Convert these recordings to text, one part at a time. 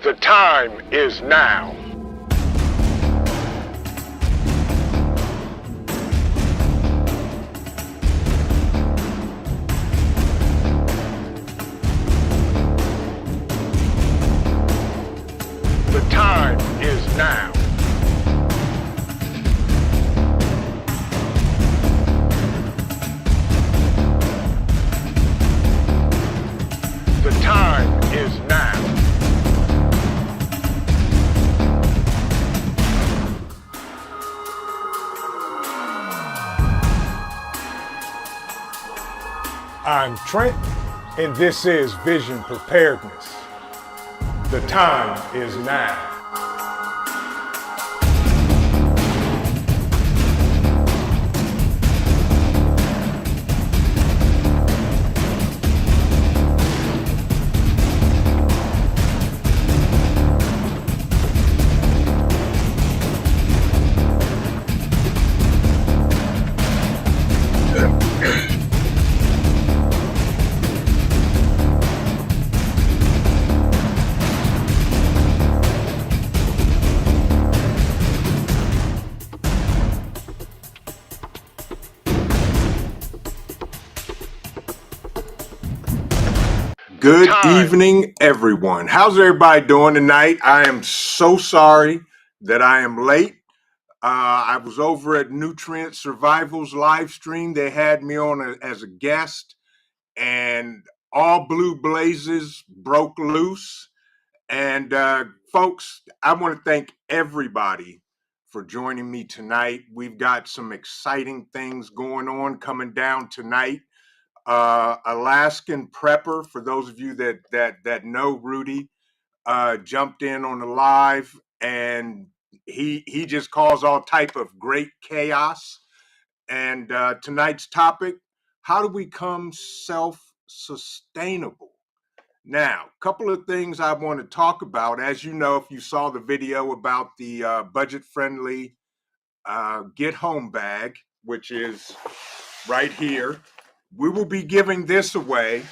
The time is now. The time is now. The time is now. I'm Trent, and this is Vision Preparedness. The time is now. Good evening, everyone. How's everybody doing tonight? I am so sorry that I am late. I was over at Nutrient Survival's live stream. They had me on as a guest, and all blue blazes broke loose. And folks, I want to thank everybody for joining me tonight. We've got some exciting things going on coming down tonight. Alaskan Prepper, for those of you that know Rudy, jumped in on the live, and he just caused all type of great chaos. And tonight's topic: how to become self-sustainable. Now, a couple of things I want to talk about. As you know, if you saw the video about the budget-friendly Get Home bag, which is right here, we will be giving this away.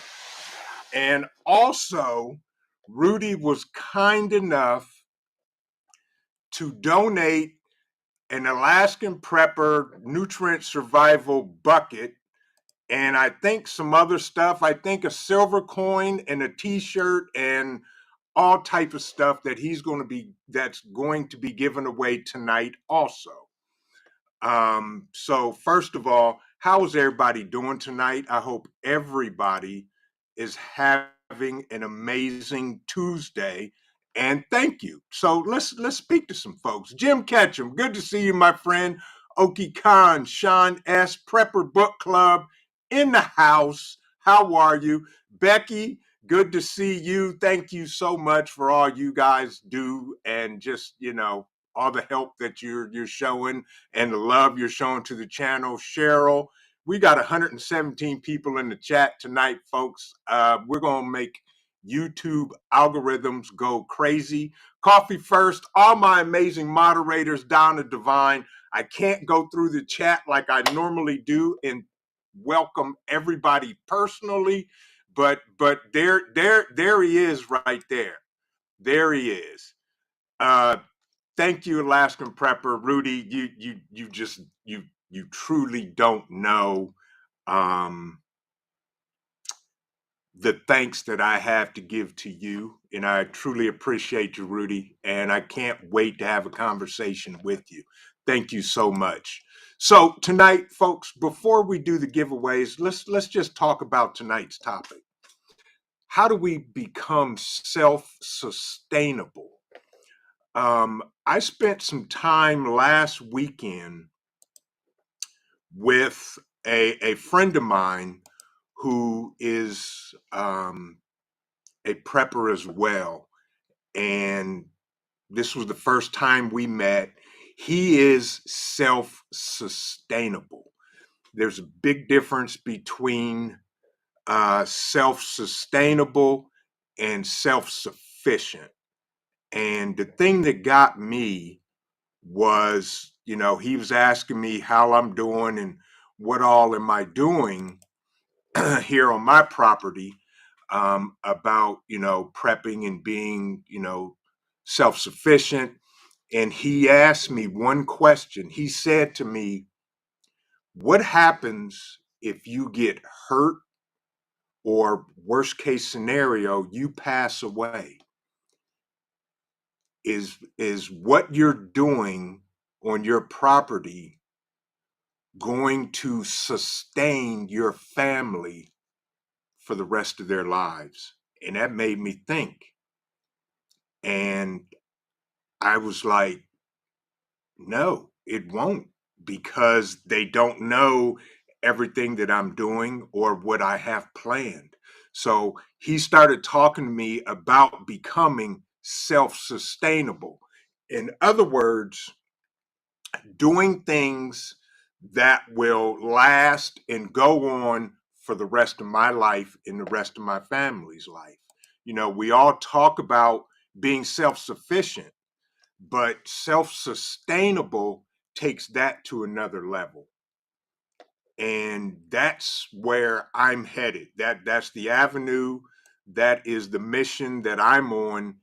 And also, Rudy was kind enough to donate an Alaskan Prepper nutrient survival bucket, and I think some other stuff. I think a silver coin and a t-shirt and all type of stuff that's going to be given away tonight also. So first of all, how is everybody doing tonight? I hope everybody is having an amazing Tuesday, and thank you. So let's speak to some folks. Jim Ketchum, good to see you, my friend. Oki Khan, Sean S, Prepper Book Club in the house. How are you? Becky, good to see you. Thank you so much for all you guys do, and just, all the help that you're showing and the love you're showing to the channel. Cheryl, we got 117 people in the chat tonight, folks. We're going to make YouTube algorithms go crazy. Coffee first, all my amazing moderators down the divine. I can't go through the chat like I normally do and welcome everybody personally, but there he is right there. There he is. Thank you, Alaskan Prepper. Rudy, you truly don't know the thanks that I have to give to you, and I truly appreciate you, Rudy, and I can't wait to have a conversation with you. Thank you so much. So tonight, folks, before we do the giveaways, let's just talk about tonight's topic. How do we become self-sustainable? I spent some time last weekend with a friend of mine who is a prepper as well. And this was the first time we met. He is self-sustainable. There's a big difference between self-sustainable and self-sufficient. And the thing that got me was, he was asking me how I'm doing and what all am I doing here on my property, about, prepping and being, self-sufficient. And he asked me one question. He said to me, what happens if you get hurt or worst case scenario, you pass away? Is what you're doing on your property going to sustain your family for the rest of their lives? And that made me think. And I was like, no, it won't, because they don't know everything that I'm doing or what I have planned. So he started talking to me about becoming self-sustainable. In other words, doing things that will last and go on for the rest of my life and the rest of my family's life. You know, we all talk about being self-sufficient, but self-sustainable takes that to another level. And that's where I'm headed. That's the avenue, that is the mission that I'm on,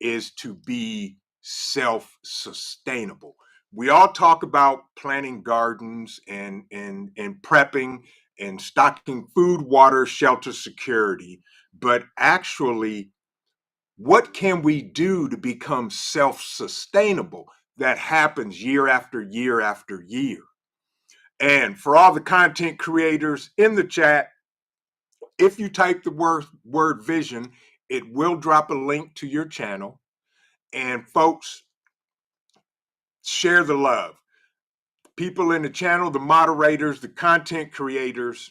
is to be self-sustainable. We all talk about planting gardens and prepping and stocking food, water, shelter, security, but actually, what can we do to become self-sustainable that happens year after year after year? And for all the content creators in the chat, if you type the word vision, it will drop a link to your channel. And folks, share the love. People in the channel, the moderators, the content creators,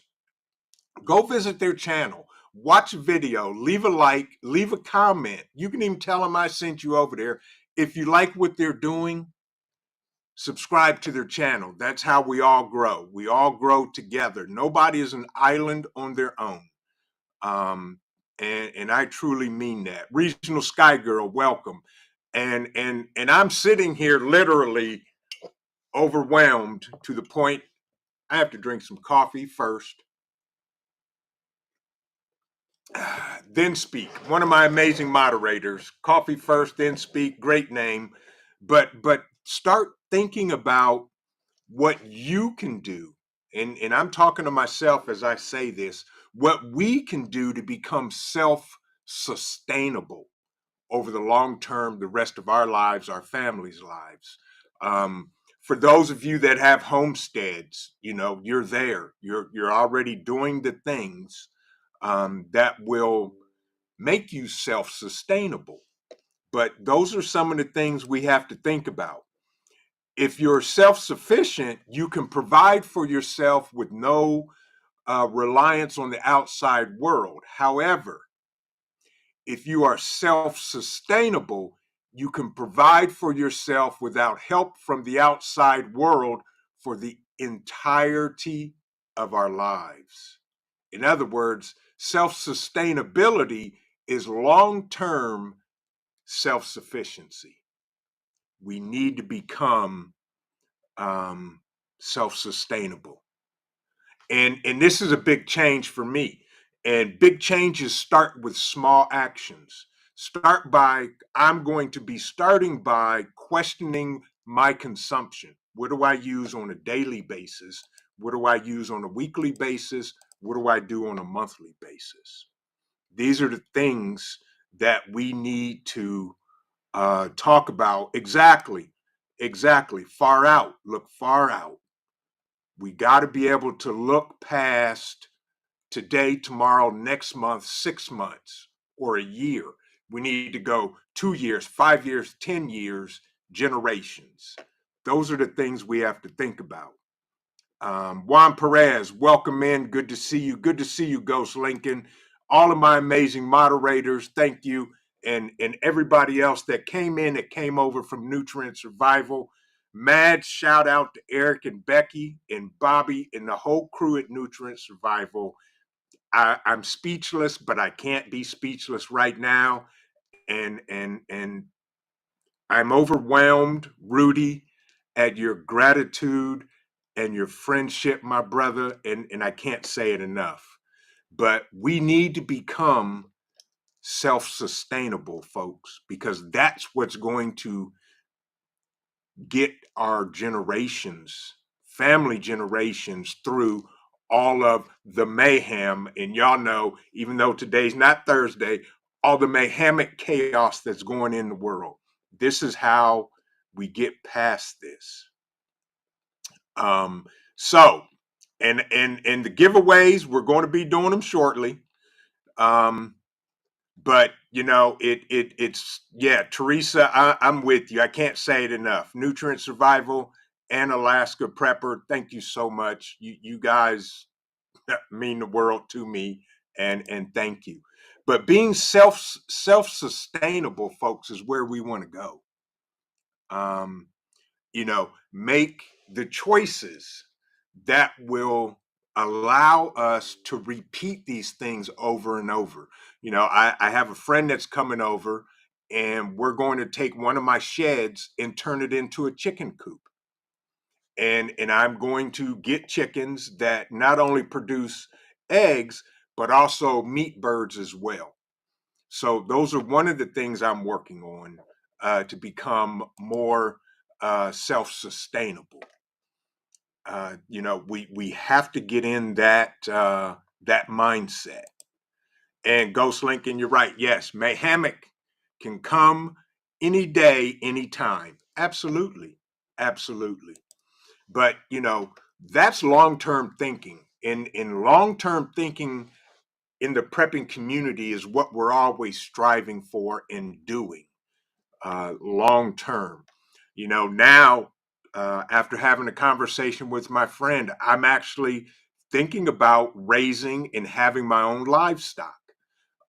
go visit their channel. Watch a video, leave a like, leave a comment. You can even tell them I sent you over there. If you like what they're doing, subscribe to their channel. That's how we all grow. We all grow together. Nobody is an island on their own. And I truly mean that. Regional Sky Girl, welcome. And I'm sitting here literally overwhelmed to the point I have to drink some coffee first. Then speak. One of my amazing moderators. Coffee first, then speak. Great name. But start thinking about what you can do. And I'm talking to myself as I say this, what we can do to become self-sustainable over the long term, the rest of our lives, our families' lives. For those of you that have homesteads, you know, you're there. You're already doing the things that will make you self-sustainable. But those are some of the things we have to think about. If you're self-sufficient, you can provide for yourself with no reliance on the outside world. However, if you are self-sustainable, you can provide for yourself without help from the outside world for the entirety of our lives. In other words, self-sustainability is long-term self-sufficiency. We need to become self-sustainable. And this is a big change for me. And big changes start with small actions. I'm going to be starting by questioning my consumption. What do I use on a daily basis? What do I use on a weekly basis? What do I do on a monthly basis? These are the things that we need to talk about. Exactly. Far out. Look far out. We got to be able to look past today, tomorrow, next month, 6 months, or a year. We need to go 2 years, 5 years, 10 years, generations. Those are the things we have to think about. Juan Perez, welcome in. Good to see you. Good to see you, Ghost Lincoln. All of my amazing moderators, thank you. And everybody else that came in, that came over from Nutrient Survival. Mad shout out to Eric and Becky and Bobby and the whole crew at Nutrient Survival. I'm speechless, but I can't be speechless right now. And I'm overwhelmed, Rudy, at your gratitude and your friendship, my brother. And I can't say it enough. But we need to become self-sustainable, folks, because that's what's going to get our generations, family generations, through all of the mayhem. And y'all know, even though today's not Thursday, all the mayhemic chaos that's going in the world. This is how we get past this. Um, so, and the giveaways, we're going to be doing them shortly. But it's yeah, Teresa, I'm with you. I can't say it enough. Nutrient Survival and Alaska Prepper, thank you so much. You guys mean the world to me, and thank you. But being self-sustainable, folks, is where we want to go. Make the choices that will allow us to repeat these things over and over. I have a friend that's coming over, and we're going to take one of my sheds and turn it into a chicken coop. And I'm going to get chickens that not only produce eggs, but also meat birds as well. So those are one of the things I'm working on to become more self-sustainable. We have to get in that mindset. And Ghost Lincoln, you're right. Yes, mayhemic can come any day, anytime. Absolutely, absolutely. But that's long-term thinking. In long-term thinking in the prepping community is what we're always striving for and doing long term. Now after having a conversation with my friend, I'm actually thinking about raising and having my own livestock.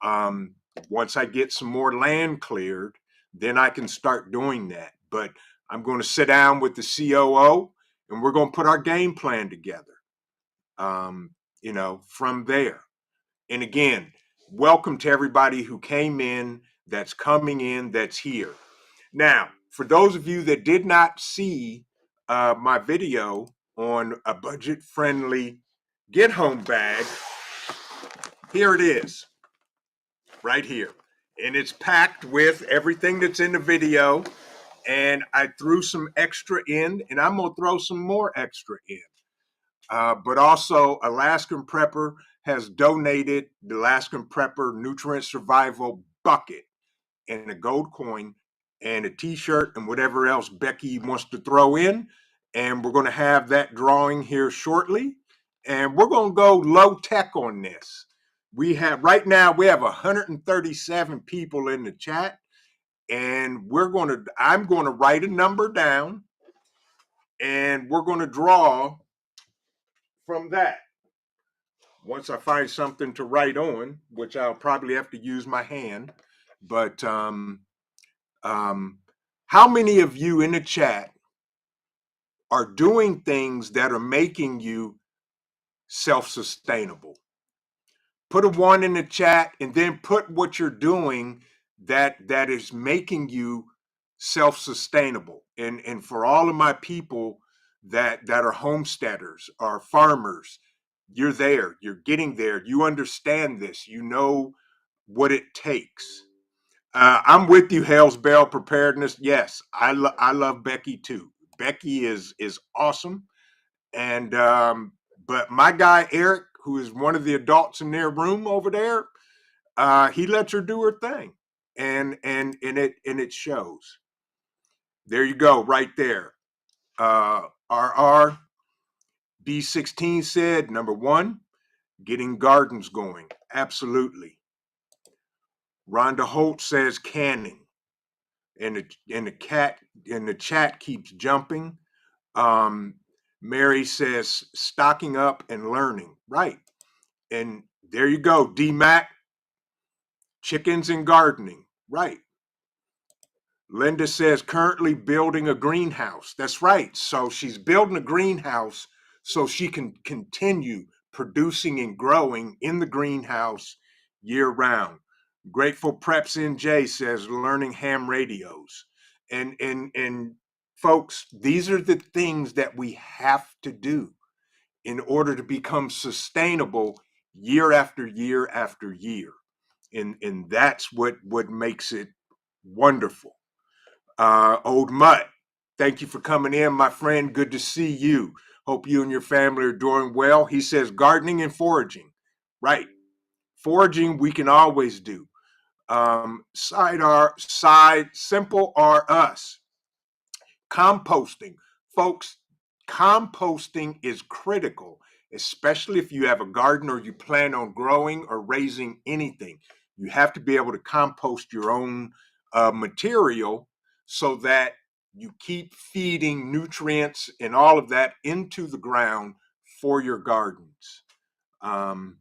Um, Once I get some more land cleared, then I can start doing that. But I'm going to sit down with the COO and we're going to put our game plan together, from there. And again, welcome to everybody who came in, that's coming in, that's here. Now, for those of you that did not see my video on a budget friendly get home bag, here it is, right here. And it's packed with everything that's in the video. And I threw some extra in, and I'm going to throw some more extra in. But also, Alaskan Prepper has donated the Alaskan Prepper Nutrient Survival Bucket and a gold coin and a t-shirt and whatever else Becky wants to throw in. And we're going to have that drawing here shortly. And we're going to go low tech on this. Right now, we have 137 people in the chat. And I'm going to write a number down and we're going to draw from that. Once I find something to write on, which I'll probably have to use my hand. But how many of you in the chat are doing things that are making you self-sustainable? Put a 1 in the chat and then put what you're doing that is making you self-sustainable. And for all of my people that are homesteaders or farmers, you're there, you're getting there, you understand this, you know what it takes. I'm with you, Hales Bell Preparedness. Yes, I love Becky too. Becky is awesome, and but my guy Eric, who is one of the adults in their room over there, he lets her do her thing, and it shows. There you go, right there. RR B16 said number 1, getting gardens going. Absolutely. Rhonda Holt says canning. And the chat keeps jumping. Mary says stocking up and learning. Right. And there you go. D Mac, chickens and gardening. Right. Linda says currently building a greenhouse. That's right. So she's building a greenhouse so she can continue producing and growing in the greenhouse year round. Grateful Preps NJ says learning ham radios. And folks, these are the things that we have to do in order to become sustainable year after year after year. And that's what makes it wonderful. Old Mutt, thank you for coming in, my friend. Good to see you. Hope you and your family are doing well. He says gardening and foraging. Right. Foraging we can always do. Side simple are us. Composting. Folks, composting is critical, especially if you have a garden or you plan on growing or raising anything. You have to be able to compost your own material so that you keep feeding nutrients and all of that into the ground for your gardens. Um,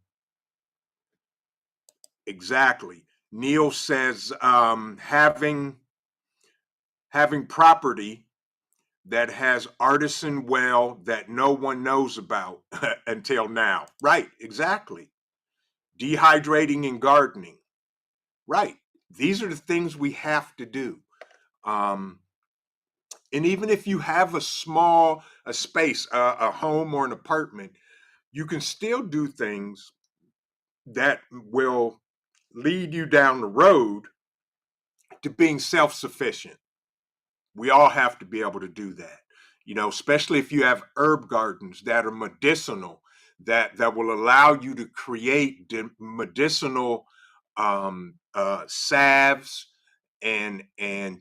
exactly. Neil says having property that has artisan well that no one knows about until now. Right, exactly. Dehydrating and gardening. Right. These are the things we have to do. Um, and even if you have a space, a home or an apartment, you can still do things that will lead you down the road to being self-sufficient. We all have to be able to do that, especially if you have herb gardens that are medicinal, that will allow you to create medicinal salves and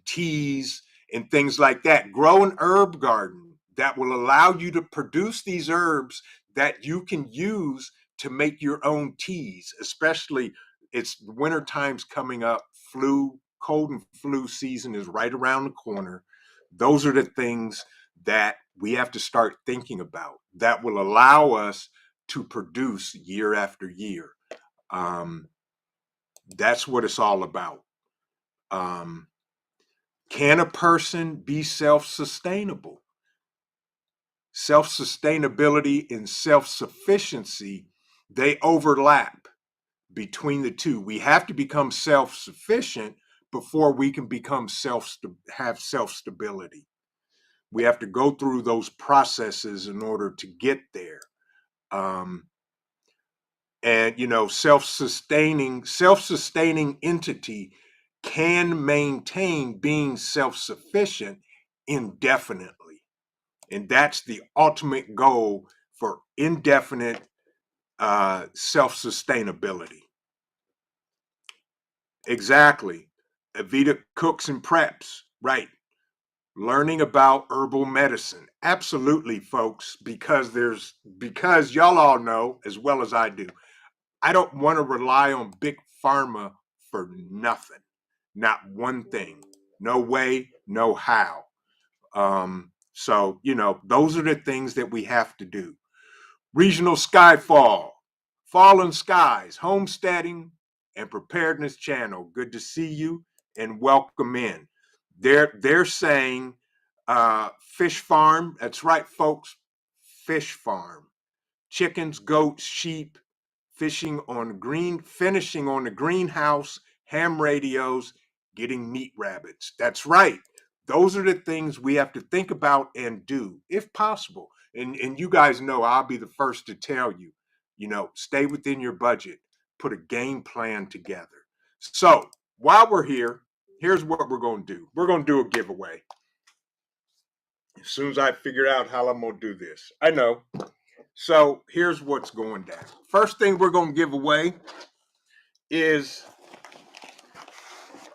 teas and things like that. Grow an herb garden that will allow you to produce these herbs that you can use to make your own teas, especially it's winter times coming up. Cold and flu season is right around the corner. Those are the things that we have to start thinking about that will allow us to produce year after year. That's what it's all about. Can a person be self-sustainable? Self-sustainability and self-sufficiency, they overlap between the two. We have to become self-sufficient before we can become have self-stability. We have to go through those processes in order to get there. Um, and self-sustaining entity can maintain being self-sufficient indefinitely, and that's the ultimate goal for indefinite self-sustainability. Exactly. Evita cooks and preps, right? Learning about herbal medicine, absolutely, folks, because y'all all know as well as I do, I don't want to rely on big pharma for nothing. Not one thing. No way, no how. So, those are the things that we have to do. Regional Skyfall, Fallen Skies, Homesteading, and Preparedness Channel. Good to see you and welcome in. They're saying fish farm. That's right, folks. Fish farm. Chickens, goats, sheep, finishing on the greenhouse, ham radios, getting meat rabbits. That's right. Those are the things we have to think about and do, if possible. And you guys know I'll be the first to tell you, stay within your budget, put a game plan together. So while we're here, here's what we're going to do. We're going to do a giveaway. As soon as I figure out how I'm going to do this, I know. So here's what's going down. First thing we're going to give away is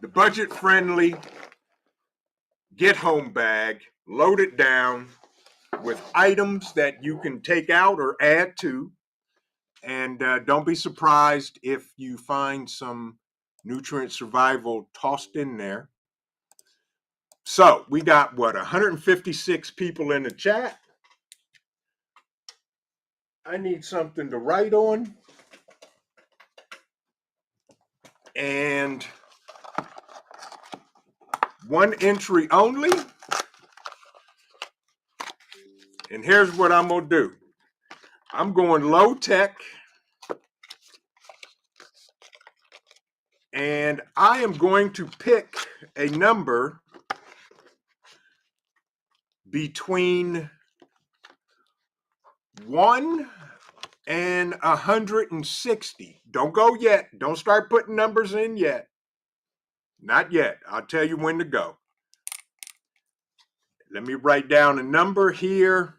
the budget-friendly get home bag, loaded down with items that you can take out or add to. And don't be surprised if you find some nutrient survival tossed in there. So we got 156 people in the chat. I need something to write on. And one entry only. And here's what I'm going to do. I'm going low tech. And I am going to pick a number between 1 and 160. Don't go yet. Don't start putting numbers in yet. Not yet. I'll tell you when to go. Let me write down a number here.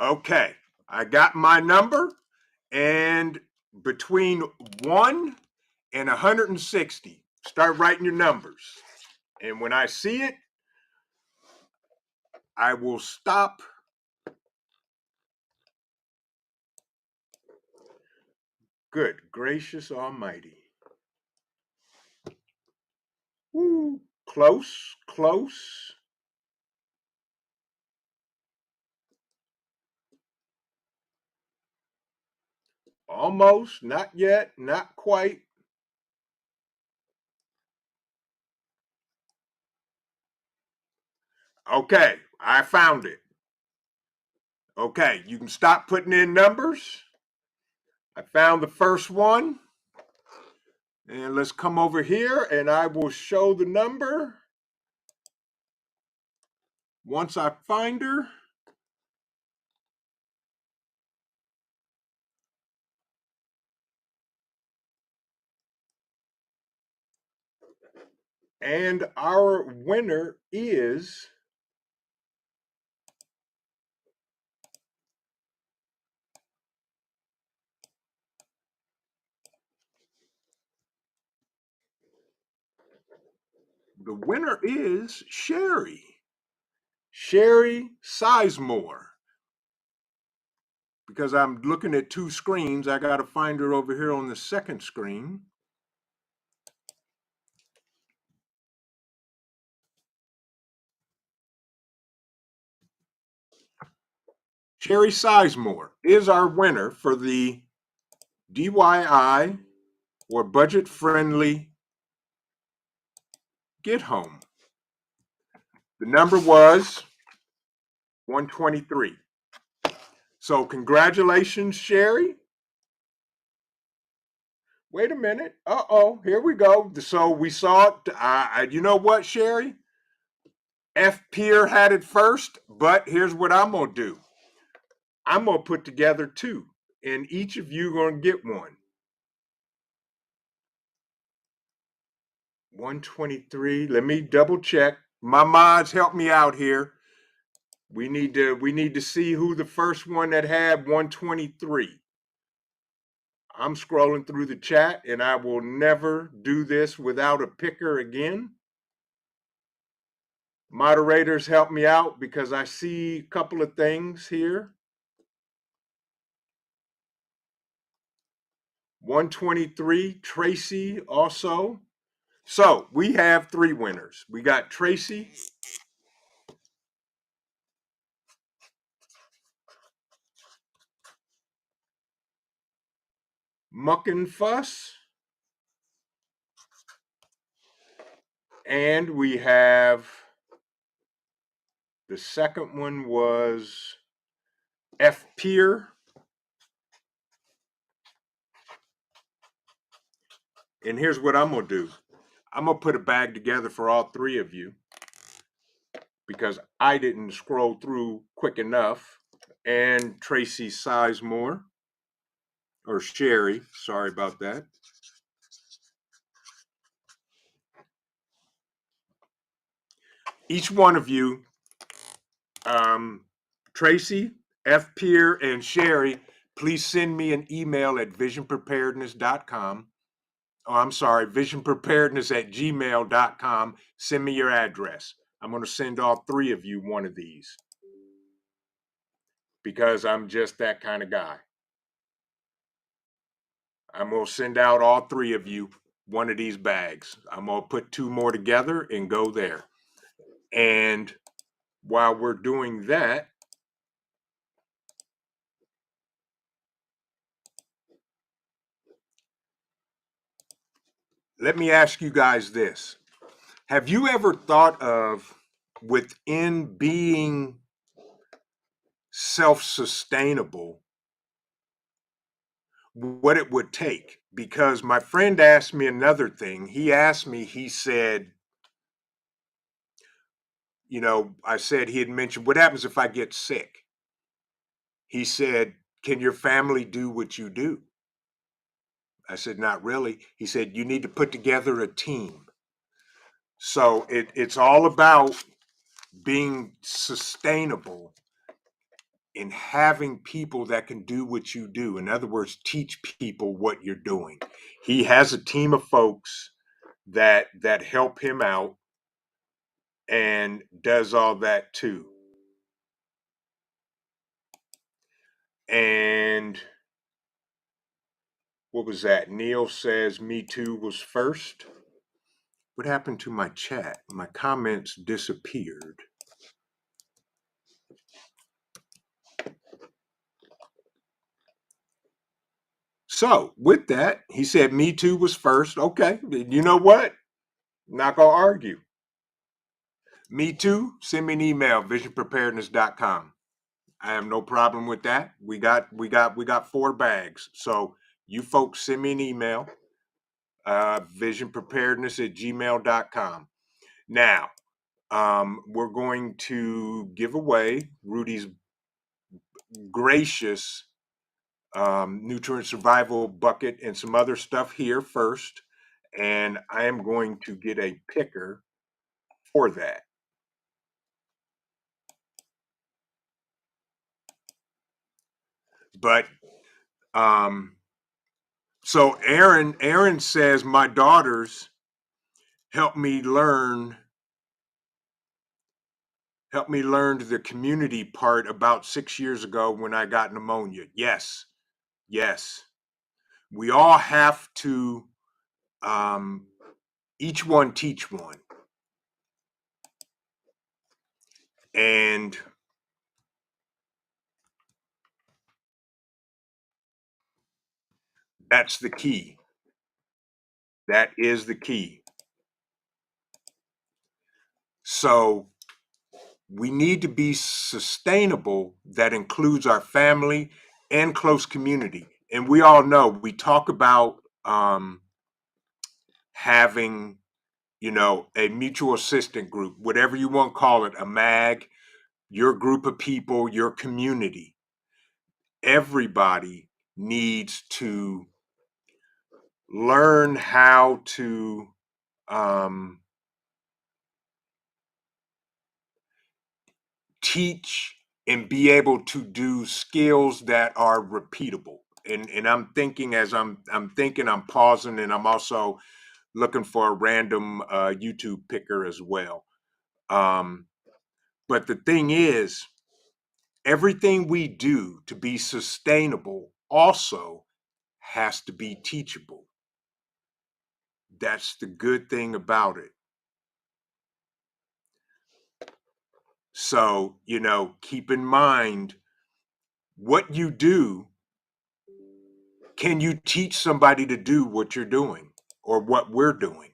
Okay, I got my number, and between 1 and 160, start writing your numbers. And when I see it, I will stop. Good gracious almighty. Woo, close, close. Almost, not yet, not quite. Okay, I found it. Okay, you can stop putting in numbers. I found the first one. And let's come over here and I will show the number. Once I find her. And our winner is Sherry. Sherry Sizemore. Because I'm looking at two screens, I got to find her over here on the second screen. Sherry Sizemore is our winner for the DIY or budget friendly get home. The number was 123. So congratulations, Sherry. Wait a minute. Uh-oh, here we go. So we saw it. You know what, Sherry? F. Pier had it first, but here's what I'm going to do. I'm going to put together two, and each of you going to get one. 123. Let me double check. My mods, help me out here. We need to see who the first one that had 123. I'm scrolling through the chat, and I will never do this without a picker again. Moderators, help me out because I see a couple of things here. 123, Tracy also. So we have three winners. We got Tracy, Muck and Fuss, and we have the second one was F. Pier. And here's what I'm going to do. I'm going to put a bag together for all three of you because I didn't scroll through quick enough. And Tracy Sizemore, or Sherry, sorry about that. Each one of you, Tracy, F. Pier, and Sherry, please send me an email at visionpreparedness.com. Oh, I'm sorry, visionpreparedness@gmail.com. Send me your address. I'm going to send all three of you one of these because I'm just that kind of guy. I'm going to send out all three of you one of these bags. I'm going to put two more together and go there. And while we're doing that, let me ask you guys this. Have you ever thought of, within being self-sustainable, what it would take? Because my friend asked me another thing. He asked me, he said, I said he had mentioned, what happens if I get sick? He said, can your family do what you do? I said, not really. He said, you need to put together a team. So it's all about being sustainable in having people that can do what you do. In other words, teach people what you're doing. He has a team of folks that help him out and does all that too. And what was that? Neil says Me Too was first. What happened to my chat? My comments disappeared. So with that, he said Me Too was first. Okay, you know what? Not gonna argue. Me Too, send me an email, visionpreparedness.com. I have no problem with that. We got 4 bags. So you folks send me an email, visionpreparedness@gmail.com. Now, we're going to give away Rudy's gracious nutrient survival bucket and some other stuff here first. And I am going to get a picker for that. But so Aaron says my daughters helped me learn the community part about 6 years ago when I got pneumonia. Yes. We all have to each one teach one. And that's the key. That is the key. So we need to be sustainable. That includes our family and close community. And we all know we talk about having, a mutual assistant group, whatever you want to call it, a MAG, your group of people, your community. Everybody needs to learn how to teach and be able to do skills that are repeatable. And I'm thinking as I'm thinking, I'm pausing, and I'm also looking for a random YouTube picker as well. But the thing is, everything we do to be sustainable also has to be teachable. That's the good thing about it. So, keep in mind what you do. Can you teach somebody to do what you're doing or what we're doing?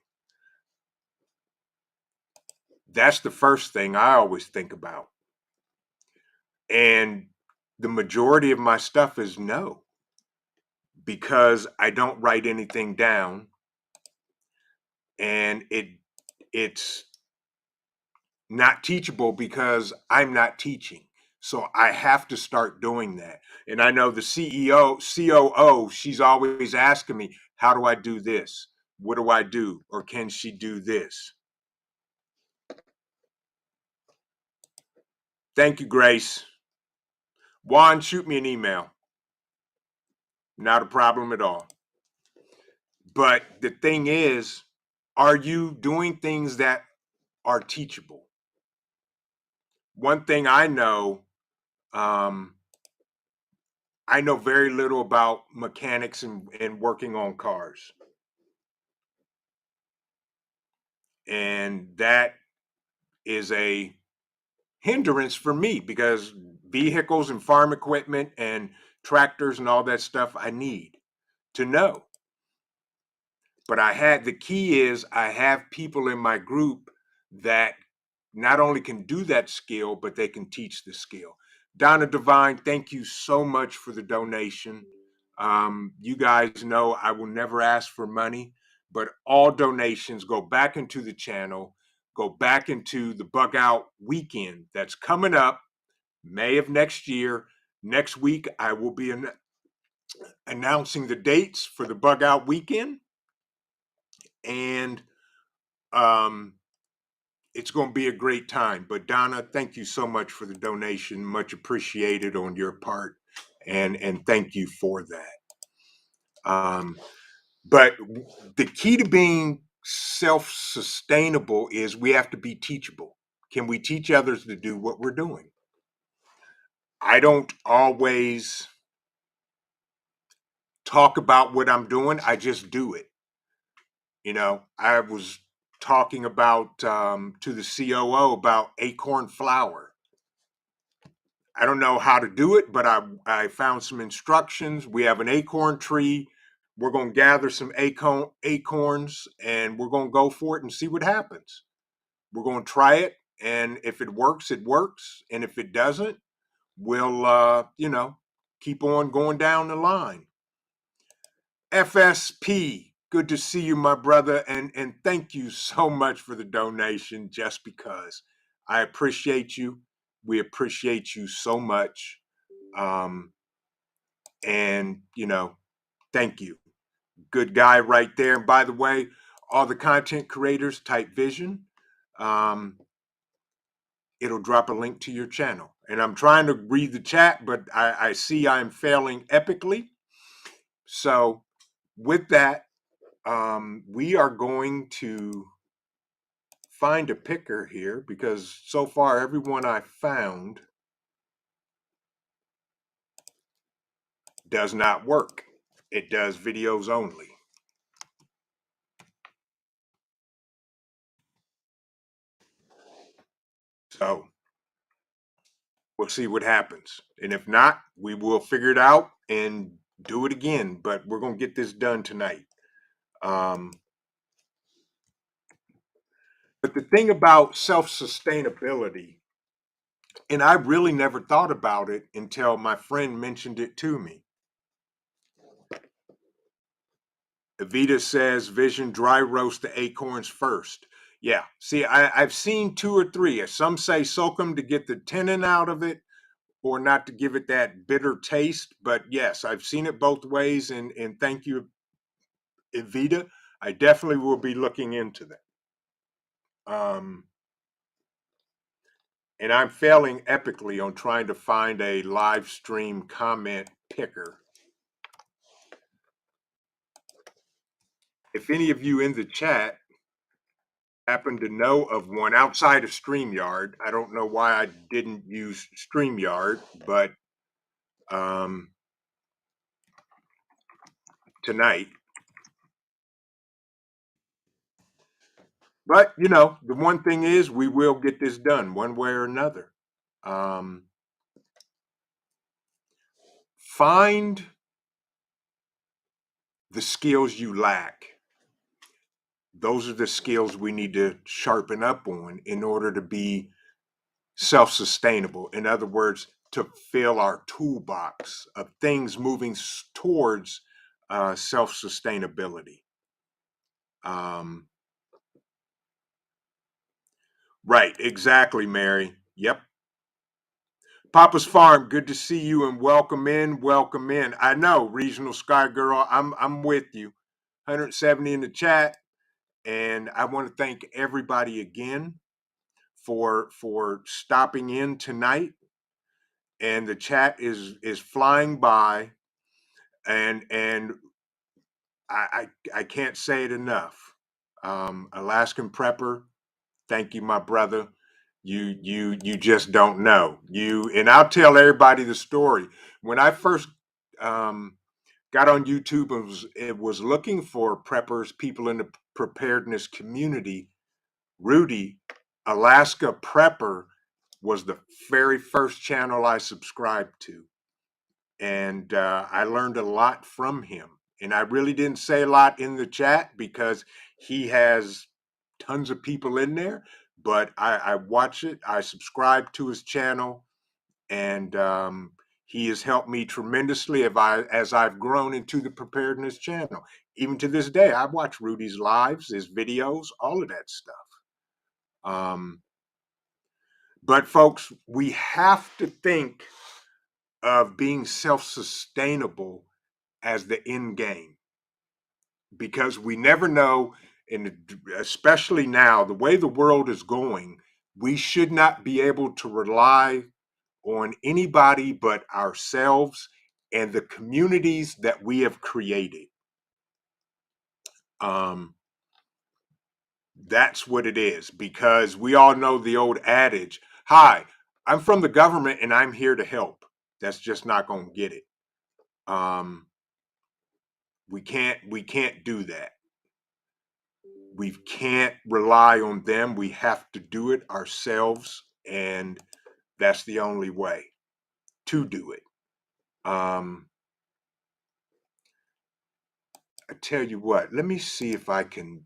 That's the first thing I always think about. And the majority of my stuff is no, because I don't write anything down, and it's not teachable because I'm not teaching. So I have to start doing that. And I know the COO, she's always asking me, how do I do this? What do I do? Or can she do this? Thank you, Grace. Juan, shoot me an email. Not a problem at all. But the thing is, are you doing things that are teachable? One thing I know very little about mechanics and working on cars. And that is a hindrance for me because vehicles and farm equipment and tractors and all that stuff I need to know. But the key is I have people in my group that not only can do that skill, but they can teach the skill. Donna Devine, thank you so much for the donation. You guys know I will never ask for money, but all donations go back into the channel. go back into the bug out weekend that's coming up, May of next year. Next week, I will be announcing the dates for the bug out weekend. And it's going to be a great time. But Donna, thank you so much for the donation. Much appreciated on your part. And thank you for that. But the key to being self-sustainable is we have to be teachable. Can we teach others to do what we're doing? I don't always talk about what I'm doing. I just do it. You know, I was talking about to the COO about acorn flour. I don't know how to do it, but I found some instructions. We have an acorn tree. We're going to gather some acorns and we're going to go for it and see what happens. We're going to try it, and if it works, it works, and if it doesn't, we'll keep on going down the line. FSP, good to see you, my brother, and thank you so much for the donation. Just because I appreciate you, we appreciate you so much, and thank you. Good guy right there. And by the way, all the content creators, type Vision. It'll drop a link to your channel. And I'm trying to read the chat, but I see I'm failing epically. So with that, we are going to find a picker here because so far everyone I found does not work. It does videos only. So we'll see what happens. And if not, we will figure it out and do it again. But we're going to get this done tonight. But the thing about self-sustainability, and I really never thought about it until my friend mentioned it to me. Evita says, Vision, dry roast the acorns first. Yeah, see, I've seen 2 or 3. Some say soak them to get the tannin out of it or not to give it that bitter taste. But yes, I've seen it both ways. And thank you, Evita. I definitely will be looking into that. And I'm failing epically on trying to find a live stream comment picker. If any of you in the chat happen to know of one outside of StreamYard, I don't know why I didn't use StreamYard, but tonight. But, the one thing is we will get this done one way or another. Find the skills you lack. Those are the skills we need to sharpen up on in order to be self-sustainable. In other words, to fill our toolbox of things moving towards self-sustainability. Right, exactly, Mary. Yep. Papa's Farm, good to see you and welcome in, welcome in. I know, Regional Sky Girl, I'm with you. 170 in the chat, and I want to thank everybody again for stopping in tonight. And the chat is flying by, and I can't say it enough. Alaskan Prepper, thank you, my brother. You just don't know. And I'll tell everybody the story. When I first got on YouTube and was looking for preppers, people in the preparedness community, Rudy, Alaska Prepper, was the very first channel I subscribed to. And I learned a lot from him. And I really didn't say a lot in the chat because he has tons of people in there. But I watch it. I subscribe to his channel, and he has helped me tremendously as I've grown into the preparedness channel. Even to this day, I watch Rudy's lives, his videos, all of that stuff. Um, but folks, we have to think of being self-sustainable as the end game, because we never know, and especially now, the way the world is going, we should not be able to rely on anybody but ourselves and the communities that we have created. Um, that's what it is, because we all know the old adage, hi, I'm from the government and I'm here to help. That's just not going to get it. Um, we can't do that. We can't rely on them. We have to do it ourselves, and that's the only way to do it. Um, I tell you what, let me see if I can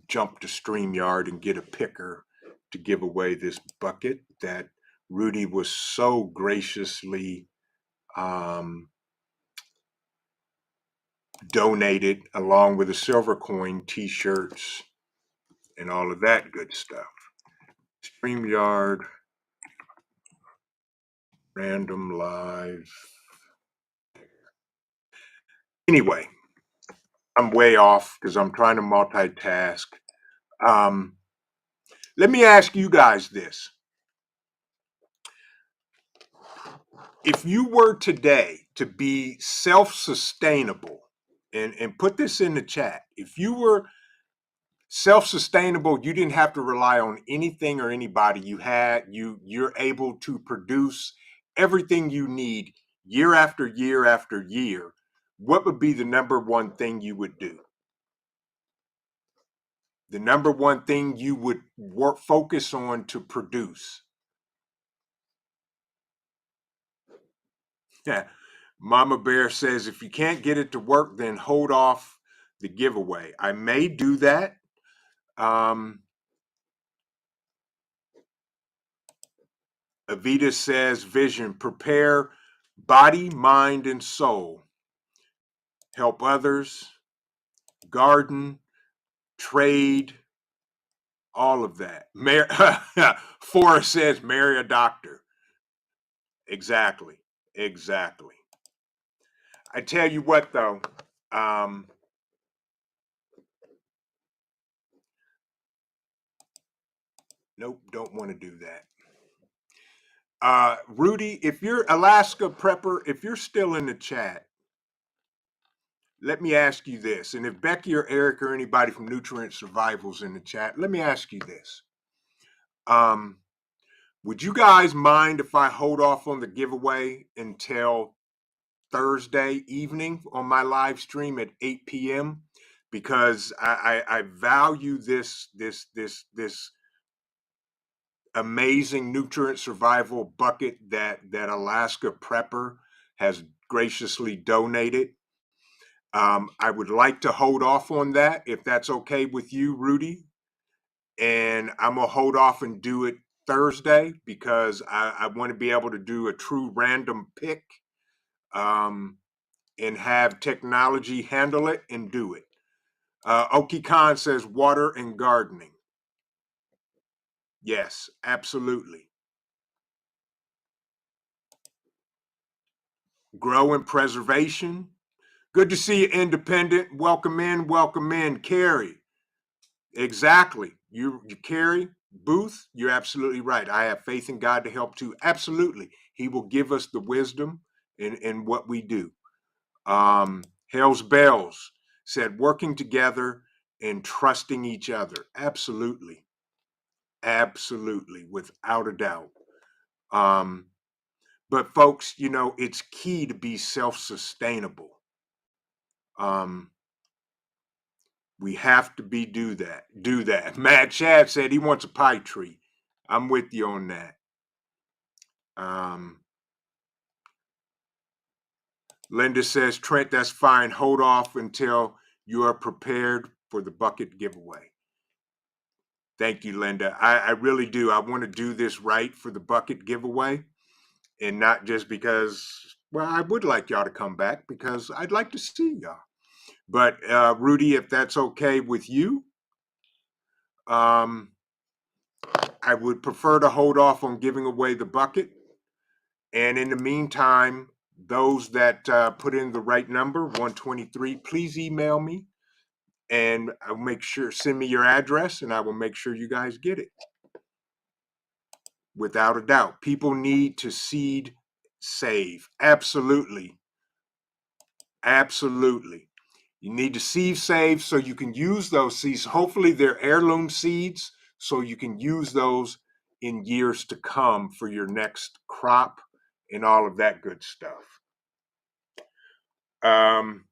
jump to StreamYard and get a picker to give away this bucket that Rudy was so graciously um, donated, along with the silver coin t-shirts and all of that good stuff. StreamYard, random live. Anyway, I'm way off because I'm trying to multitask. Um, let me ask you guys this. If you were today to be self-sustainable, and put this in the chat, if you were self-sustainable, you didn't have to rely on anything or anybody, you're able to produce everything you need year after year after year, what would be the number one thing you would do? The number one thing you would focus on to produce? Yeah. Mama Bear says, if you can't get it to work, then hold off the giveaway. I may do that. Avita says, vision, prepare body, mind, and soul. Help others, garden, trade, all of that. Forrest says, marry a doctor. Exactly. Exactly. I tell you what, though, nope, don't want to do that. Rudy, if you're Alaska Prepper, if you're still in the chat, let me ask you this. And if Becky or Eric or anybody from Nutrient Survival's in the chat, let me ask you this. Would you guys mind if I hold off on the giveaway until Thursday evening on my live stream at 8 p.m.? Because I value this amazing nutrient survival bucket that Alaska Prepper has graciously donated. I would like to hold off on that, if that's okay with you, Rudy. And I'm gonna hold off and do it Thursday, because I want to be able to do a true random pick, and have technology handle it and do it. Oki Khan says water and gardening. Yes, absolutely. Grow and preservation. Good to see you, Independent. Welcome in, Carrie. Exactly. You Carrie Booth, you're absolutely right. I have faith in God to help too. Absolutely. He will give us the wisdom in what we do. Hell's Bells said working together and trusting each other. Absolutely. Absolutely. Without a doubt. But folks, it's key to be self-sustainable. We have to do that. Matt Chad said he wants a pie tree. I'm with you on that. Linda says, Trent, that's fine. Hold off until you are prepared for the bucket giveaway. Thank you, Linda. I really do. I want to do this right for the bucket giveaway, and not just because, well, I would like y'all to come back because I'd like to see y'all. But Rudy, if that's okay with you, Um, I would prefer to hold off on giving away the bucket. And in the meantime, those that put in the right number, 123, please email me and I'll make sure, send me your address and I will make sure you guys get it. Without a doubt, people need to seed save. Absolutely. Absolutely. You need to seed save so you can use those seeds. Hopefully, they're heirloom seeds so you can use those in years to come for your next crop and all of that good stuff. Um,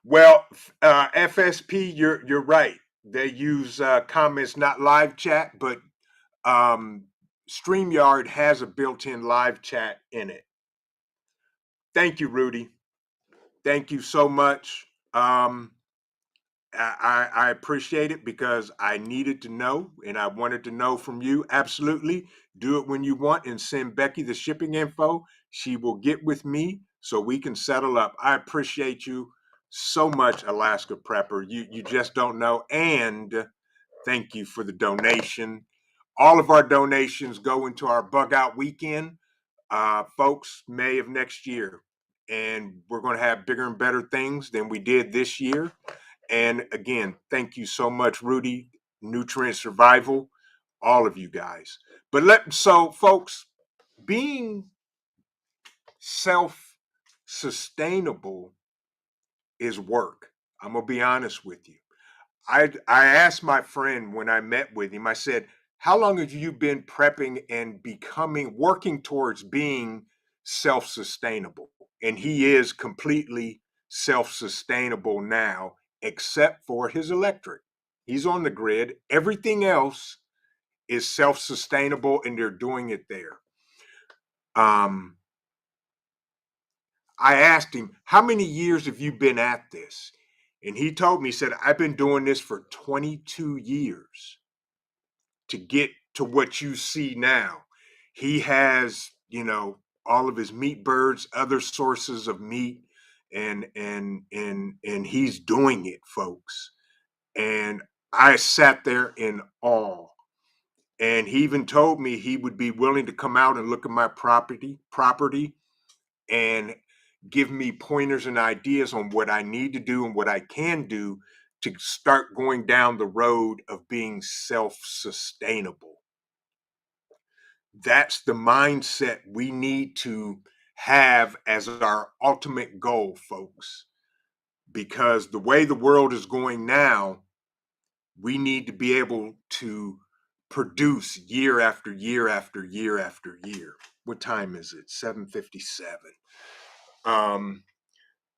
well, FSP, you're right. They use comments, not live chat, but um, StreamYard has a built-in live chat in it. Thank you, Rudy. Thank you so much. I appreciate it because I needed to know and I wanted to know from you. Absolutely. Do it when you want and send Becky the shipping info. She will get with me so we can settle up. I appreciate you so much, Alaska Prepper. You just don't know. And thank you for the donation. All of our donations go into our bug out weekend, folks, May of next year. And we're going to have bigger and better things than we did this year. And again, thank you so much, Rudy, Nutrient Survival, all of you guys. So folks, being self-sustainable is work. I'm gonna be honest with you. I asked my friend when I met with him, I said, how long have you been prepping and working towards being self-sustainable? And he is completely self-sustainable now, except for his electric. He's on the grid. Everything else is self-sustainable and they're doing it there. Um, I asked him, how many years have you been at this? And he told me, he said, I've been doing this for 22 years to get to what you see now. He has, all of his meat birds, other sources of meat, and he's doing it, folks. And I sat there in awe. And he even told me he would be willing to come out and look at my property and give me pointers and ideas on what I need to do and what I can do to start going down the road of being self-sustainable. That's the mindset we need to have as our ultimate goal, folks. Because the way the world is going now, we need to be able to produce year after year after year after year. What time is it? 7:57.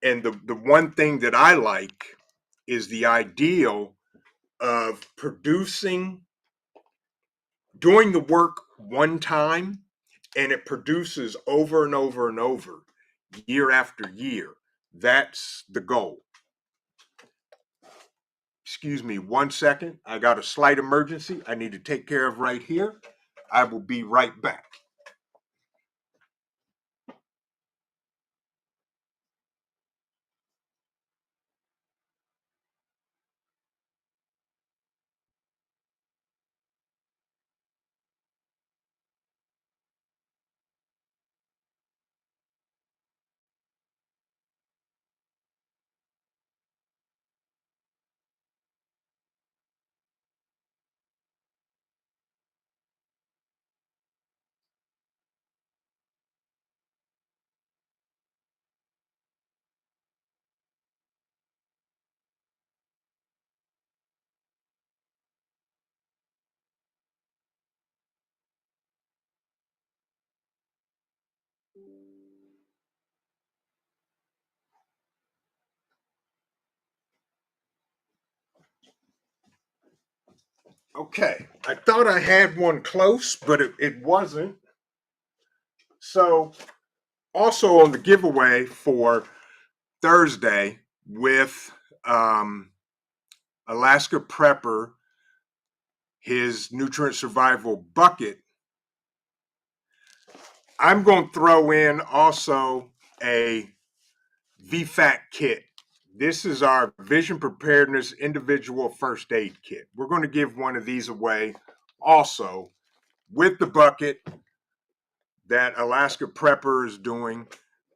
And the one thing that I like is the ideal of doing the work one time, and it produces over and over and over, year after year. That's the goal. Excuse me 1 second. I got a slight emergency I need to take care of right here. I will be right back. Okay, I thought I had one close, but it wasn't. So, also on the giveaway for Thursday with Alaska Prepper, his nutrient survival bucket, I'm going to throw in also a VFAC kit This is our Vision Preparedness Individual First Aid Kit. We're going to give one of these away also with the bucket that Alaska Prepper is doing.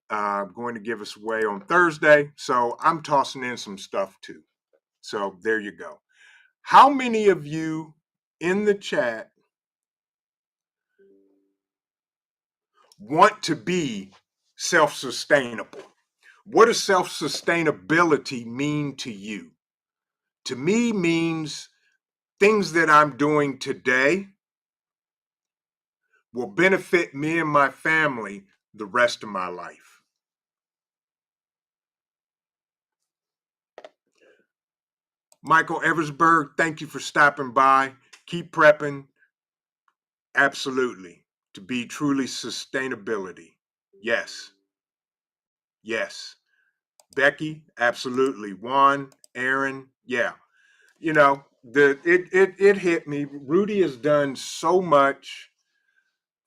Going to give us away on Thursday. So I'm tossing in some stuff too. So there you go. How many of you in the chat want to be self-sustainable? What does self-sustainability mean to you? To me, means things that I'm doing today will benefit me and my family the rest of my life. Michael Eversberg, thank you for stopping by. Keep prepping. Absolutely. To be truly sustainability. Yes. Yes. Becky, absolutely. Juan, Aaron, yeah. You know, it hit me. Rudy has done so much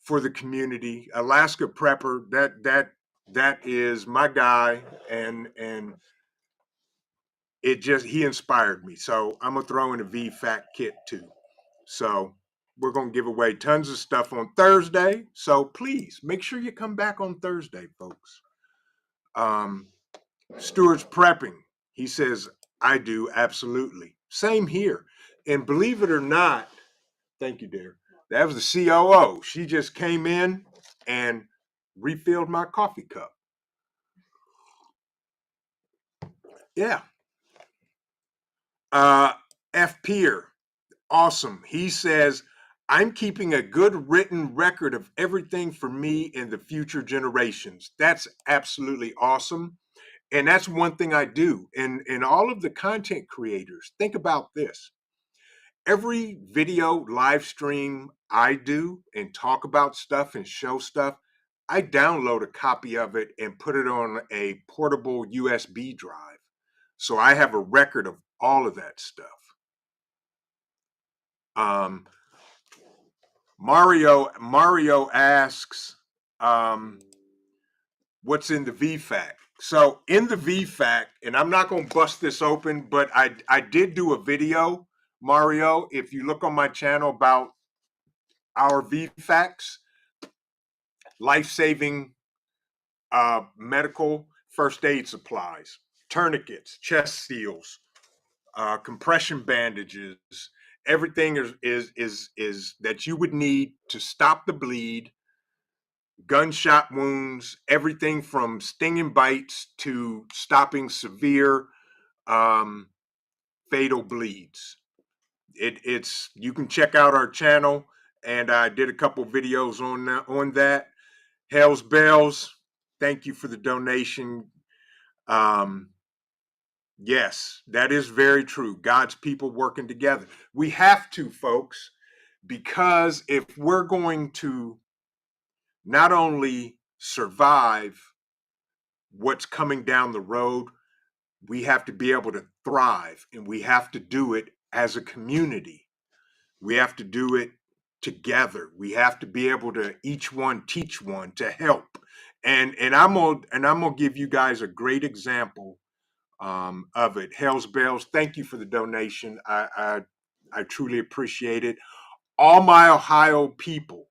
for the community. Alaska Prepper, that is my guy, and he inspired me. So I'm gonna throw in a VFAC kit too. So we're gonna give away tons of stuff on Thursday. So please make sure you come back on Thursday, folks. Stuart's prepping. He says, I do, absolutely. Same here. And believe it or not, thank you, dear. That was the COO. She just came in and refilled my coffee cup. Yeah. F. Peer, awesome. He says, I'm keeping a good written record of everything for me and the future generations. That's absolutely awesome. And that's one thing I do. And all of the content creators, think about this. Every video live stream I do and talk about stuff and show stuff, I download a copy of it and put it on a portable USB drive. So I have a record of all of that stuff. Mario asks, what's in the VFAC? So in the VFAC, and I'm not going to bust this open, but I did do a video, Mario. If you look on my channel about our VFACs, life-saving medical first aid supplies, tourniquets, chest seals, compression bandages, everything is that you would need to stop the bleed, gunshot wounds, everything from stinging bites to stopping severe fatal bleeds. It's you can check out our channel, and I did a couple videos on that. Hell's Bells, thank you for the donation. Yes, that is very true. God's people working together. We have to, folks, because if we're going to not only survive what's coming down the road, we have to be able to thrive, and we have to do it as a community. We have to do it together. We have to be able to each one teach one to help. And I'm gonna give you guys a great example of it. Hell's Bells, thank you for the donation. I truly appreciate it. All my Ohio people,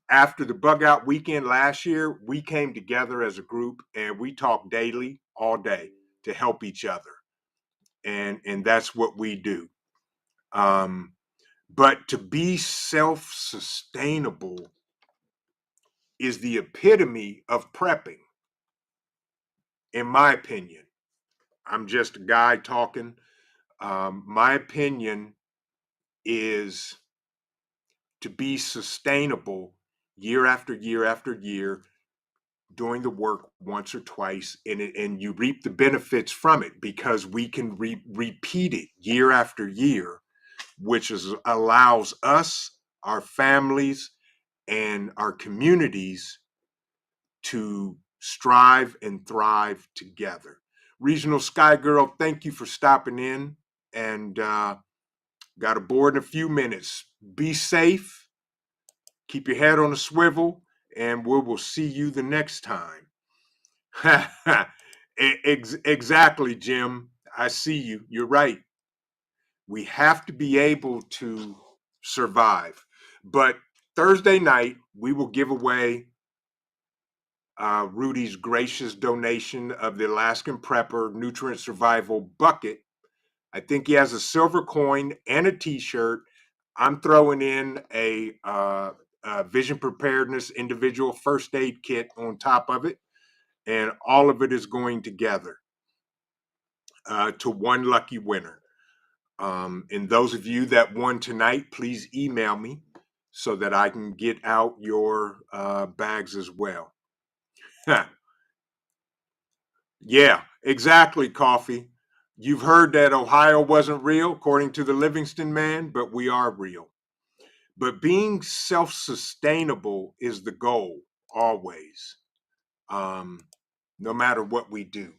after the bug out weekend last year, we came together as a group and we talked daily, all day, to help each other. And that's what we do. But to be self-sustainable is the epitome of prepping, in my opinion. I'm just a guy talking. My opinion is to be sustainable year after year after year, doing the work once or twice, and you reap the benefits from it because we can repeat it year after year, which allows us, our families, and our communities to strive and thrive together. Regional Sky Girl, thank you for stopping in, and got aboard in a few minutes. Be safe, keep your head on a swivel, and we will see you the next time. Exactly, Jim. I see you. You're right. We have to be able to survive. But Thursday night, we will give away Rudy's gracious donation of the Alaskan Prepper Nutrient Survival Bucket. I think he has a silver coin and a T-shirt. I'm throwing in a Vision Preparedness individual first aid kit on top of it, and all of it is going together to one lucky winner. And those of you that won tonight, please email me so that I can get out your bags as well. Yeah, exactly, Coffee. You've heard that Ohio wasn't real, according to the Livingston man, but we are real. But being self-sustainable is the goal, always, no matter what we do.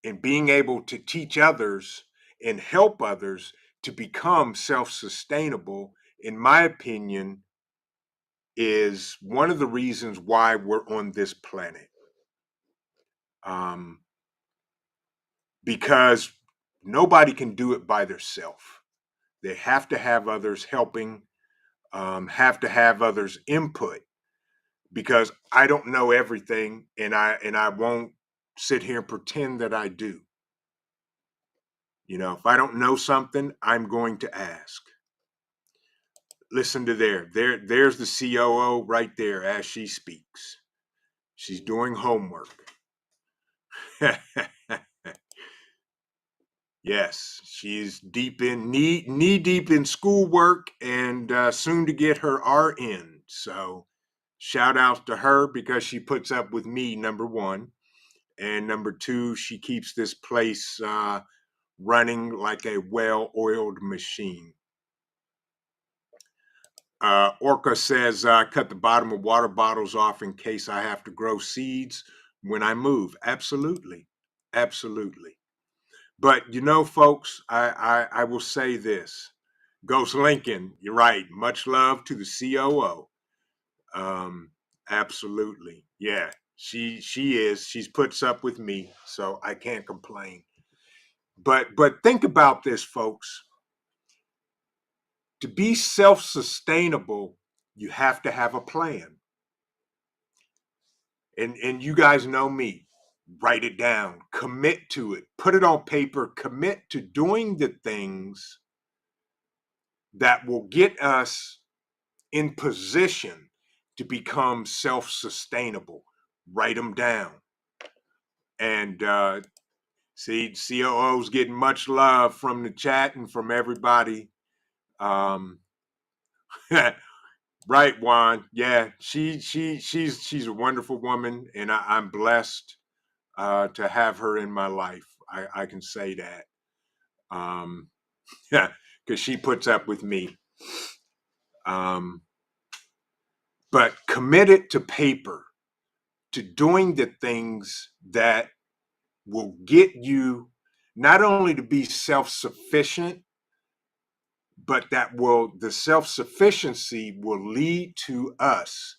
And being able to teach others and help others to become self-sustainable, in my opinion, is one of the reasons why we're on this planet. Because nobody can do it by themselves. They have to have others helping, have to have others input, because I don't know everything, and I won't sit here and pretend that I do. You know, if I don't know something, I'm going to ask. Listen to there's the COO right there as she speaks. She's doing homework. Yes, she's deep in knee deep in schoolwork and soon to get her RN. So shout out to her because she puts up with me, number one, and number two, she keeps this place running like a well-oiled machine. Orca says, cut the bottom of water bottles off in case I have to grow seeds when I move. Absolutely. Absolutely. But you know, folks, I will say this. Ghost Lincoln, you're right. Much love to the COO. Absolutely. Yeah, she is. She's puts up with me, so I can't complain. But think about this, folks. To be self-sustainable, you have to have a plan. And you guys know me. Write it down, commit to it, put it on paper, commit to doing the things that will get us in position to become self-sustainable. Write them down. And see, COO's getting much love from the chat and from everybody. Right, Juan. Yeah, she's a wonderful woman, and I'm blessed to have her in my life. I can say that. Yeah, because she puts up with me. But committed to paper, to doing the things that will get you not only to be self-sufficient, but that will the self-sufficiency will lead to us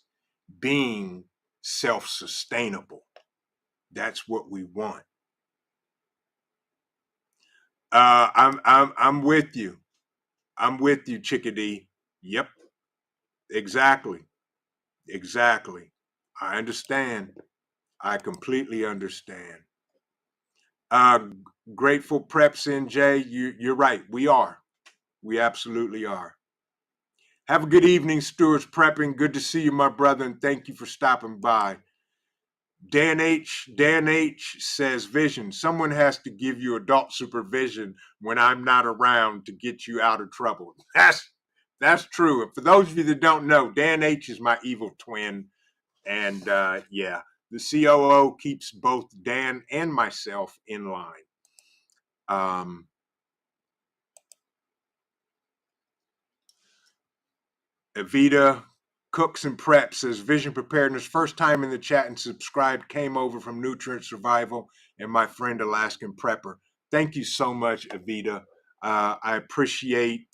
being self-sustainable. That's what we want. I'm with you. I'm with you, Chickadee. Yep, exactly. Exactly. I understand. I completely understand. Uh, Grateful Preps NJ, you're right. We are. We absolutely are. Have a good evening, Stewards Prepping. Good to see you, my brother, and thank you for stopping by. Dan H says, Vision, someone has to give you adult supervision when I'm not around to get you out of trouble. That's true. And for those of you that don't know, Dan H is my evil twin. And yeah, the COO keeps both Dan and myself in line. Evita Cooks and Preps says Vision Preparedness, first time in the chat and subscribed, came over from Nutrient Survival and my friend Alaskan Prepper. Thank you so much, Evita. I appreciate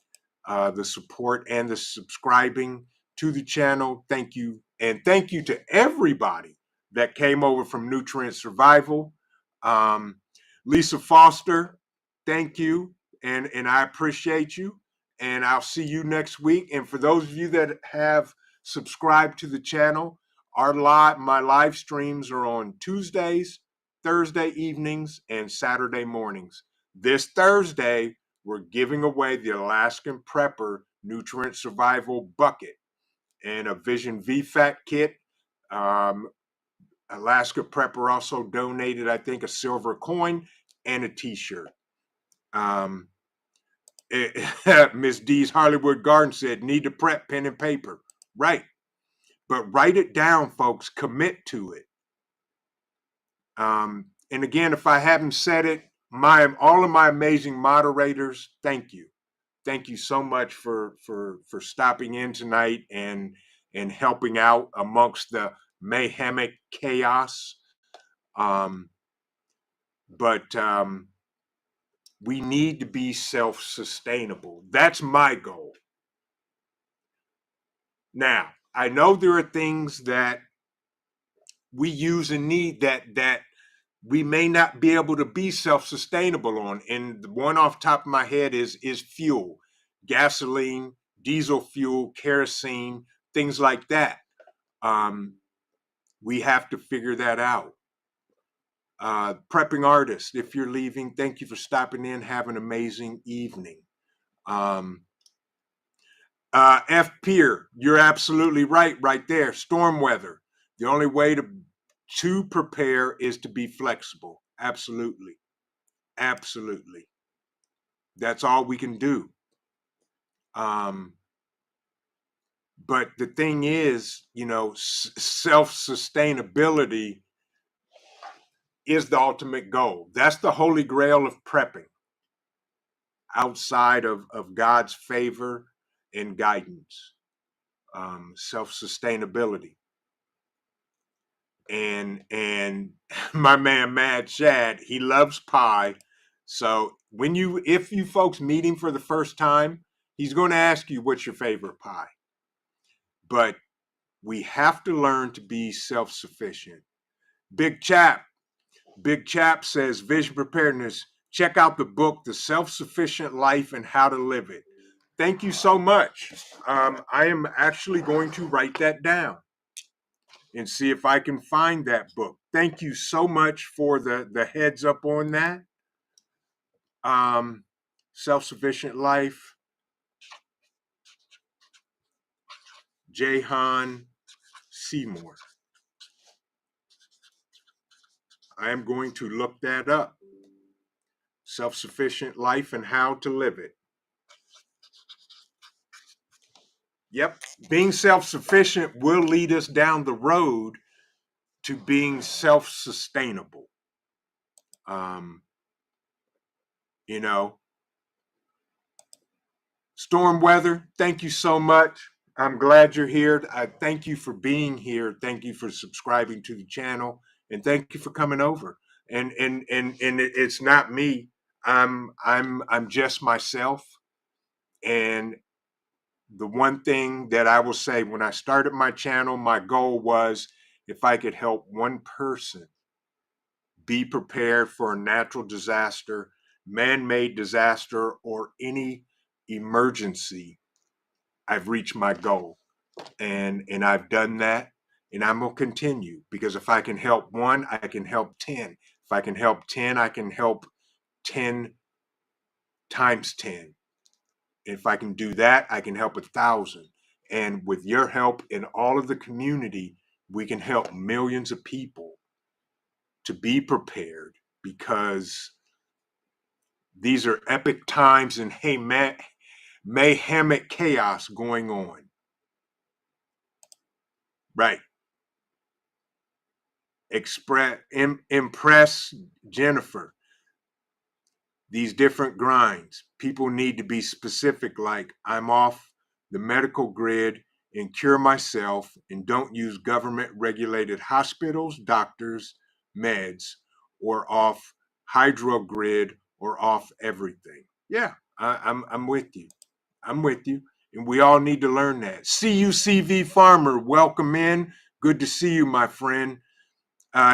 the support and the subscribing to the channel. Thank you. And thank you to everybody that came over from Nutrient Survival. Um, Lisa Foster, thank you. And I appreciate you. And I'll see you next week. And for those of you that have subscribed to the channel, my live streams are on Tuesdays, Thursday evenings, and Saturday mornings. This Thursday, we're giving away the Alaskan Prepper Nutrient Survival Bucket and a Vision VFAT kit. Alaska Prepper also donated, I think, a silver coin and a t-shirt. Miss D's Hollywood Garden said, need to prep pen and paper. Right. But write it down, folks. Commit to it. And again, if I haven't said it, all of my amazing moderators, thank you. Thank you so much for stopping in tonight and helping out amongst the mayhemic chaos. But we need to be self-sustainable. That's my goal. Now, I know there are things that we use and need that we may not be able to be self-sustainable on. And the one off the top of my head is fuel, gasoline, diesel fuel, kerosene, things like that. We have to figure that out. Prepping artist, if you're leaving, thank you for stopping in. Have an amazing evening. F. Pier, you're absolutely right there. Storm weather. The only way to prepare is to be flexible. Absolutely. Absolutely. That's all we can do. But the thing is, self-sustainability is the ultimate goal. That's the holy grail of prepping outside of God's favor and guidance. Self-sustainability. And my man Mad Shad, he loves pie. So if you folks meet him for the first time, he's going to ask you what's your favorite pie. But we have to learn to be self-sufficient. Big Chap says, Vision Preparedness, check out the book, The Self-Sufficient Life and How to Live It. Thank you so much. I am actually going to write that down and see if I can find that book. Thank you so much for the heads up on that. Self-Sufficient Life. Jahan Seymour. I am going to look that up. Self-Sufficient Life and How to Live It. Yep. Being self-sufficient will lead us down the road to being self-sustainable. Storm weather, thank you so much. I'm glad you're here. I thank you for being here. Thank you for subscribing to the channel, and thank you for coming over. And it's not me. I'm just myself. And the one thing that I will say, when I started my channel, my goal was, if I could help one person be prepared for a natural disaster, man-made disaster, or any emergency, I've reached my goal. And I've done that, and I'm going to continue, because if I can help one, I can help 10. If I can help 10, I can help 10 times 10. If I can do that, I can help 1,000. And with your help and all of the community, we can help millions of people to be prepared, because these are epic times and mayhemic chaos going on. Right. Impress Jennifer. These different grinds. People need to be specific, like, I'm off the medical grid and cure myself, and don't use government regulated hospitals, doctors, meds, or off hydro grid, or off everything. Yeah, I'm with you. I'm with you. And we all need to learn that. CUCV Farmer, welcome in. Good to see you, my friend.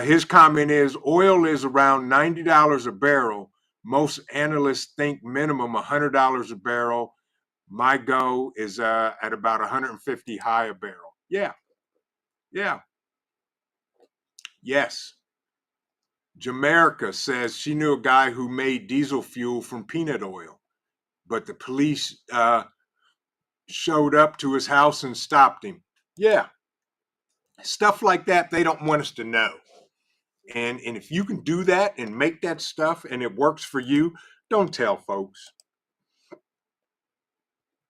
His comment is oil is around $90 a barrel. Most analysts think minimum $100 a barrel. My go is at about 150 high a barrel. Yeah, yeah, yes. Jamaica says she knew a guy who made diesel fuel from peanut oil, but the police showed up to his house and stopped him. Yeah, stuff like that they don't want us to know. And if you can do that and make that stuff and it works for you, don't tell folks.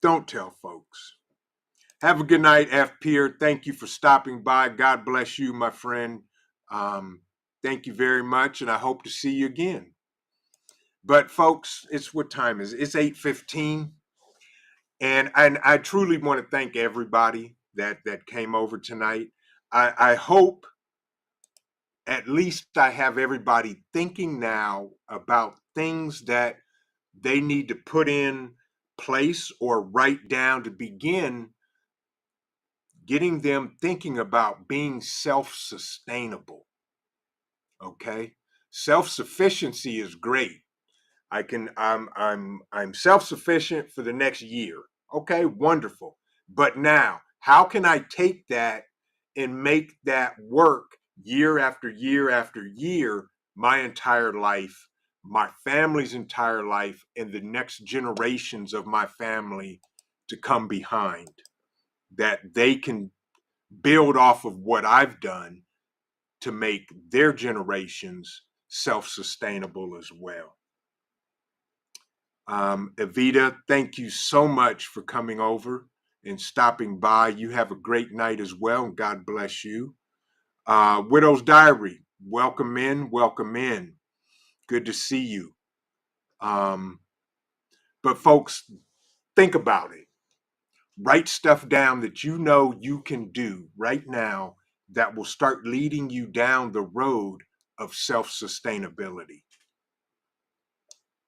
Don't tell folks. Have a good night, F. Pierre. Thank you for stopping by. God bless you, my friend. Thank you very much, and I hope to see you again. But folks, it's what time is it? It's 8:15. And I truly want to thank everybody that came over tonight. I hope at least I have everybody thinking now about things that they need to put in place or write down to begin getting them thinking about being self-sustainable. Okay? Self-sufficiency is great. I'm self-sufficient for the next year. Okay, wonderful. But now, how can I take that and make that work year after year after year, my entire life, my family's entire life, and the next generations of my family to come behind, that they can build off of what I've done to make their generations self-sustainable as well. Evita, thank you so much for coming over and stopping by. You have a great night as well, and God bless you. Widow's Diary, welcome in, welcome in. Good to see you. But folks, think about it. Write stuff down that you know you can do right now that will start leading you down the road of self-sustainability.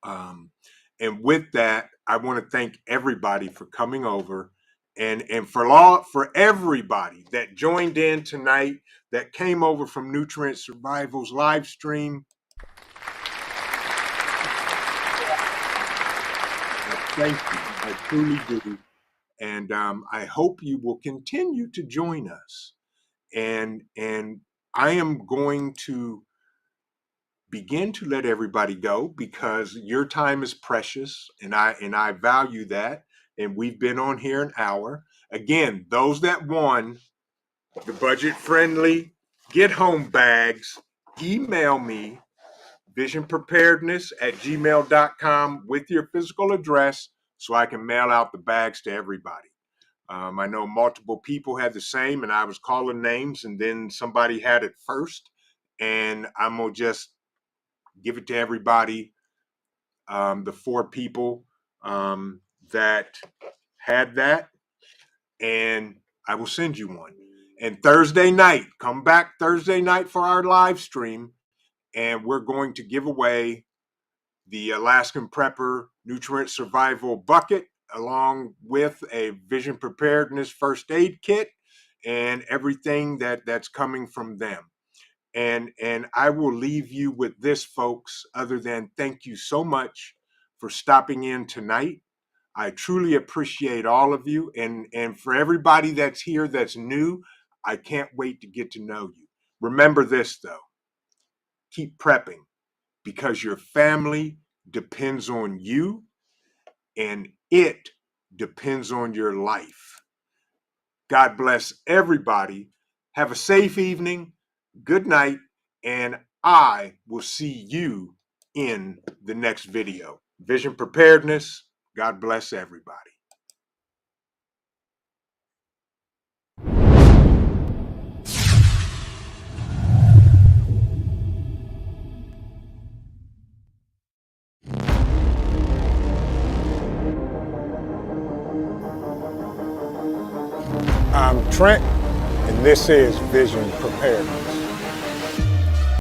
And with that, I want to thank everybody for coming over, and for everybody that joined in tonight, that came over from Nutrient Survival's live stream. Thank you, I truly do, and I hope you will continue to join us. And I am going to begin to let everybody go because your time is precious, and I value that. And we've been on here an hour. Again, those that won the budget-friendly get-home bags, email me visionpreparedness@gmail.com with your physical address so I can mail out the bags to everybody. I know multiple people had the same, and I was calling names, and then somebody had it first, and I'm gonna just give it to everybody, the 4 people that had that, and I will send you one. And Thursday night, come back Thursday night for our live stream, and we're going to give away the Alaskan Prepper Nutrient Survival Bucket, along with a Vision Preparedness First Aid Kit and everything that's coming from them. And I will leave you with this, folks, other than thank you so much for stopping in tonight. I truly appreciate all of you. And for everybody that's here that's new, I can't wait to get to know you. Remember this, though. Keep prepping, because your family depends on you, and it depends on your life. God bless everybody. Have a safe evening. Good night, and I will see you in the next video. Vision Preparedness. God bless everybody. I'm Trent, and this is Vision Preparedness.